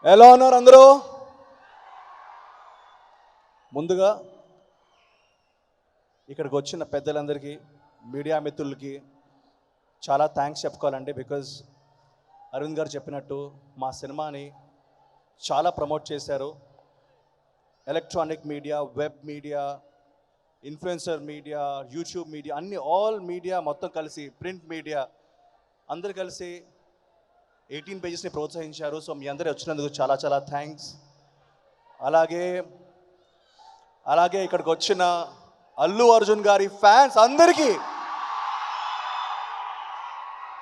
ఎలా ఉన్నారు అందరూ? ముందుగా ఇక్కడికి వచ్చిన పెద్దలందరికీ, మీడియా మిత్రులకి చాలా థ్యాంక్స్ చెప్పుకోవాలండి. బికాజ్ అరవింద్ గారు చెప్పినట్టు మా సినిమాని చాలా ప్రమోట్ చేశారు. Electronic media, web media, influencer media, YouTube media, అన్ని ఆల్ మీడియా మొత్తం కలిసి, ప్రింట్ మీడియా అందరు కలిసి 18 పేజెస్ని ప్రోత్సహించారు. సో మీ అందరూ వచ్చినందుకు చాలా చాలా థ్యాంక్స్. అలాగే ఇక్కడికి వచ్చిన అల్లు అర్జున్ గారి ఫ్యాన్స్ అందరికీ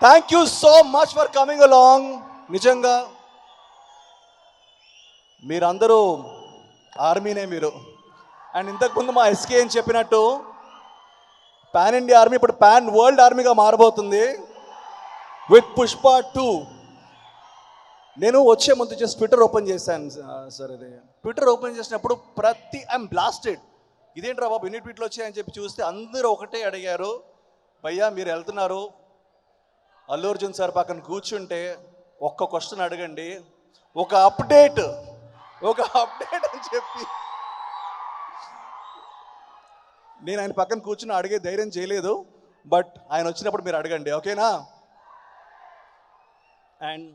thank you so much for coming along. నిజంగా మీరందరూ ఆర్మీనే మీరు. అండ్ ఇంతకుముందు మా ఎస్కే అని చెప్పినట్టు పాన్ ఇండియా ఆర్మీ ఇప్పుడు పాన్ వరల్డ్ ఆర్మీగా మారబోతుంది విత్ పుష్ప 2. నేను వచ్చే ముందు జస్ట్ ట్విట్టర్ ఓపెన్ చేశాను సార్. అది ట్విట్టర్ ఓపెన్ చేసినప్పుడు ఐఎమ్ బ్లాస్టెడ్. ఇదేంట్రా బాబు ఇన్ని ట్వీట్లు వచ్చాయని చెప్పి చూస్తే అందరూ ఒకటే అడిగారు, భయ్యా మీరు వెళ్తున్నారు, అల్లు అర్జున్ సార్ పక్కన కూర్చుంటే ఒక్క క్వశ్చన్ అడగండి, ఒక అప్డేట్ అని చెప్పి. నేను ఆయన పక్కన కూర్చుని అడిగే ధైర్యం చేయలేదు, బట్ ఆయన వచ్చినప్పుడు మీరు అడగండి, ఓకేనా? అండ్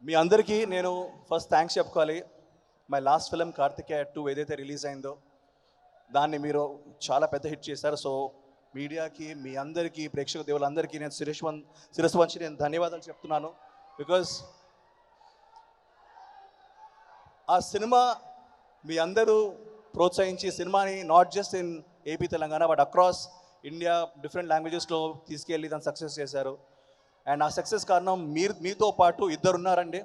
మీ అందరికీ నేను ఫస్ట్ థ్యాంక్స్ చెప్పుకోవాలి. మై లాస్ట్ ఫిలిం కార్తికేయ 2 ఏదైతే రిలీజ్ అయిందో దాన్ని మీరు చాలా పెద్ద హిట్ చేశారు. సో మీడియాకి, మీ అందరికీ, ప్రేక్షక దేవులందరికీ నేను శిరస్సు వంచి నేను ధన్యవాదాలు చెప్తున్నాను. బికాజ్ ఆ సినిమా మీ అందరూ ప్రోత్సహించి సినిమాని not just in AP Telangana but across India different లాంగ్వేజెస్లో తీసుకెళ్ళి దాన్ని సక్సెస్ చేశారు. అండ్ ఆ సక్సెస్ కారణం మీతో పాటు ఇద్దరు ఉన్నారండి.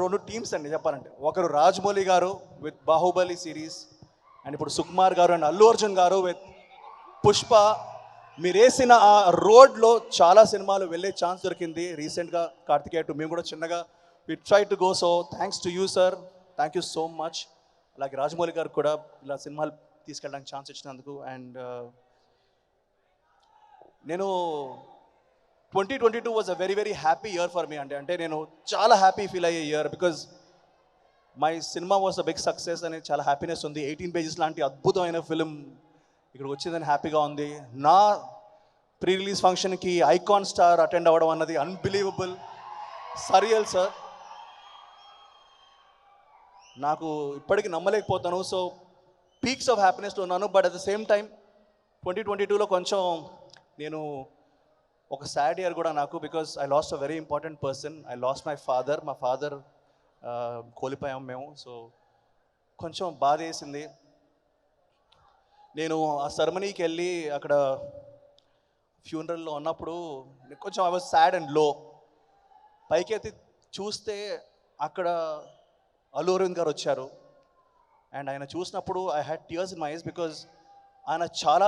రెండు టీమ్స్ అండి చెప్పాలంటే. ఒకరు రాజమౌళి గారు విత్ బాహుబలి సిరీస్, అండ్ ఇప్పుడు సుకుమార్ గారు అండ్ అల్లు అర్జున్ గారు విత్ పుష్ప. మీరు వేసిన ఆ రోడ్లో చాలా సినిమాలు వెళ్ళే ఛాన్స్ దొరికింది. రీసెంట్గా కార్తికేయ 2 మేము కూడా చిన్నగా we try to go. So thanks to you sir, thank you so much. అలాగే రాజమౌళి గారు కూడా ఇలా సినిమాలు తీసుకెళ్ళడానికి ఛాన్స్ ఇచ్చినందుకు. అండ్ నేను 2022 was a very happy year for me. అంటే నేను చాలా హ్యాపీ ఫీల్ అయ్యే year because my cinema was a big success అని చాలా హ్యాపీనెస్ ఉంది. 18 పేజెస్ లాంటి అద్భుతమైన ఫిలిం ఇక్కడికి వచ్చిందని హ్యాపీగా ఉంది. నా ప్రీ రిలీజ్ ఫంక్షన్కి ఐకాన్ స్టార్ అటెండ్ అవ్వడం అన్నది అన్బిలీవబుల్, సరియల్ సార్. నాకు ఇప్పటికీ నమ్మలేకపోతాను. సో పీక్స్ ఆఫ్ హ్యాపీనెస్లో ఉన్నాను. But at the same time 2022లో కొంచెం నేను ఒక సాడ్ ఇయర్ కూడా నాకు. Because I lost a very important person. I lost my father. మా ఫాదర్ కోల్పోయాం మేము. సో కొంచెం బాధ వేసింది. నేను ఆ సెరమనీకి వెళ్ళి అక్కడ ఫ్యూనరల్లో ఉన్నప్పుడు కొంచెం ఐ వాజ్ సాడ్ అండ్ లో. పైకి ఎత్తి చూస్తే అక్కడ అల్లు అరవింద్ గారు వచ్చారు. అండ్ ఆయన చూసినప్పుడు I had tears in my eyes because ఆయన చాలా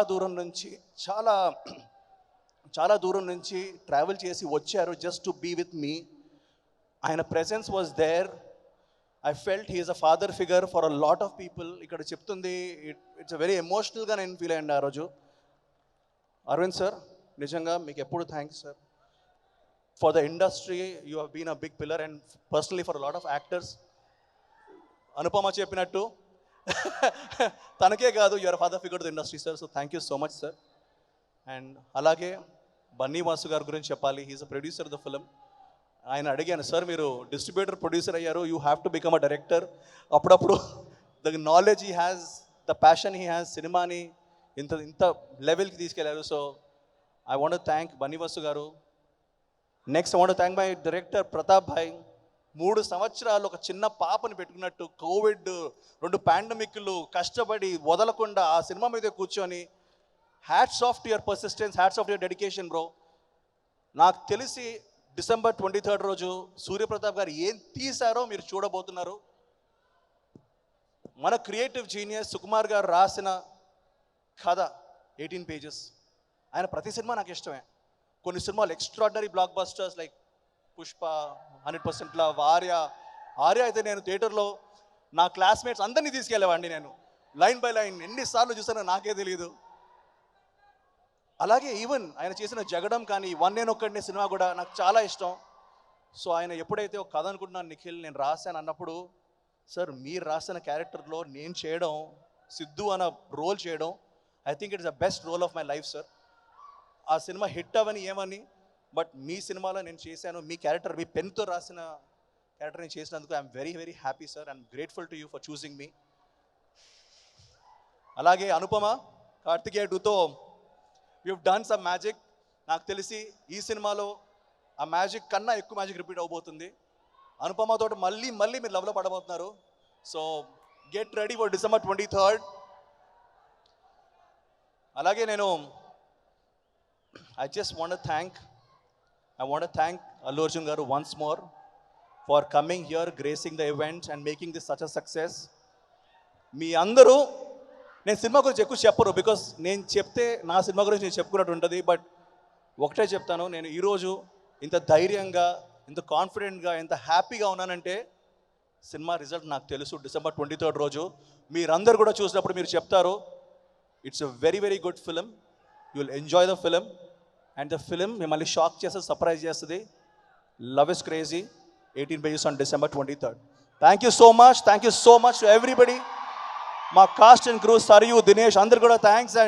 దూరం నుంచి ట్రావెల్ చేసి వచ్చారు just to be with me. ఆయన presence was there. I felt he is a father figure for a lot of people. ఇక్కడ చెప్తుంది ఇట్స్ అ వెరీ ఎమోషనల్గా నేను ఫీల్ అయ్యాను ఆ రోజు. అరవింద్ సార్ నిజంగా మీకు ఎప్పుడు thanks sir. For the industry you have been a big pillar and personally for a lot of actors. Anupama చెప్పినట్టు తనకే కాదు, you're father figure the industry sir. So thank you so much sir. And అలాగే బన్నీ వాసు గారి గురించి చెప్పాలి. He's a producer the film. ఆయన అడిగాను, sir మీరు డిస్ట్రిబ్యూటర్ ప్రొడ్యూసర్ అయ్యారు, you have to become a director. అప్పుడప్పుడు the knowledge he has, the passion he has, సినిమాని ఇంత లెవెల్కి తీసుకెళ్లారు. So I want thank Bunny Vasu garu. Next I want thank my director Pratap bhai. 3 సంవత్సరాలు ఒక చిన్న పాపని పెట్టుకున్నట్టు కోవిడ్ 2 పాండమిక్లు కష్టపడి వదలకుండా ఆ సినిమా మీద కూర్చొని hats off to your persistence, hats off to your dedication bro. నాకు తెలిసి December 23 రోజు సూర్యప్రతాప్ గారు ఏం తీశారో మీరు చూడబోతున్నారు. మన క్రియేటివ్ జీనియస్ సుకుమార్ గారు రాసిన కథ 18 పేజెస్. ఆయన ప్రతి సినిమా నాకు ఇష్టమే. కొన్ని సినిమాలు extraordinary black busters like Pushpa, 100% love, Arya అయితే నేను థియేటర్లో నా క్లాస్మేట్స్ అందరినీ తీసుకెళ్ళేవాడిని. నేను లైన్ బై లైన్ ఎన్నిసార్లు చూసానో నాకే తెలియదు. అలాగే ఈవెన్ ఆయన చేసిన జగడం కానీ, 1 నేను ఒక్కడినే సినిమా కూడా నాకు చాలా ఇష్టం. సో ఆయన ఎప్పుడైతే ఒక కథ అనుకుంటున్నాను నిఖిల్ నేను రాశాను అన్నప్పుడు, సార్ మీరు రాసిన క్యారెక్టర్లో నేను చేయడం, సిద్ధు అన్న రోల్ చేయడం, I think it is the best role of my life sir. ఆ సినిమా హిట్ అవని ఏమని, బట్ మీ సినిమాలో నేను చేశాను, మీ క్యారెక్టర్ మీ పెన్తో రాసిన క్యారెక్టర్ నేను చేసినందుకు I'm very very happy sir. I'm grateful to you for choosing మీ. అలాగే అనుపమ కార్తికేయ 2తో యూ డన్ సమ్ మ్యాజిక్. నాకు తెలిసి ఈ సినిమాలో ఆ మ్యాజిక్ కన్నా ఎక్కువ మ్యాజిక్ రిపీట్ అవబోతుంది. అనుపమతో మళ్ళీ మీరు లవ్లో పడబోతున్నారు. So get ready for December 23rd. అలాగే నేను I want thank Allu Arjun garu once more for coming here, gracing the event and making this such a success. మీ అందరూ, నేను సినిమా గురించి ఎక్కువ చెప్పరు, బికాస్ నేను చెప్తే నా సినిమా గురించి నేను చెప్పుకున్నట్టు ఉంటుంది. బట్ ఒకటే చెప్తాను, నేను ఈరోజు ఇంత ధైర్యంగా, ఇంత కాన్ఫిడెంట్గా, ఇంత హ్యాపీగా ఉన్నానంటే సినిమా రిజల్ట్ నాకు తెలుసు. December 23rd రోజు మీరందరూ కూడా చూసినప్పుడు మీరు చెప్తారు, it's a very very good film, you will enjoy the film, and the film మిమ్మల్ని షాక్ చేస్తుంది, సర్ప్రైజ్ చేస్తుంది. Love is crazy 18 pages on December 23rd. Thank you so much to everybody. మా కాస్ట్ అండ్ క్రూ, సరియు, దినేష్ అందరు కూడా thanks.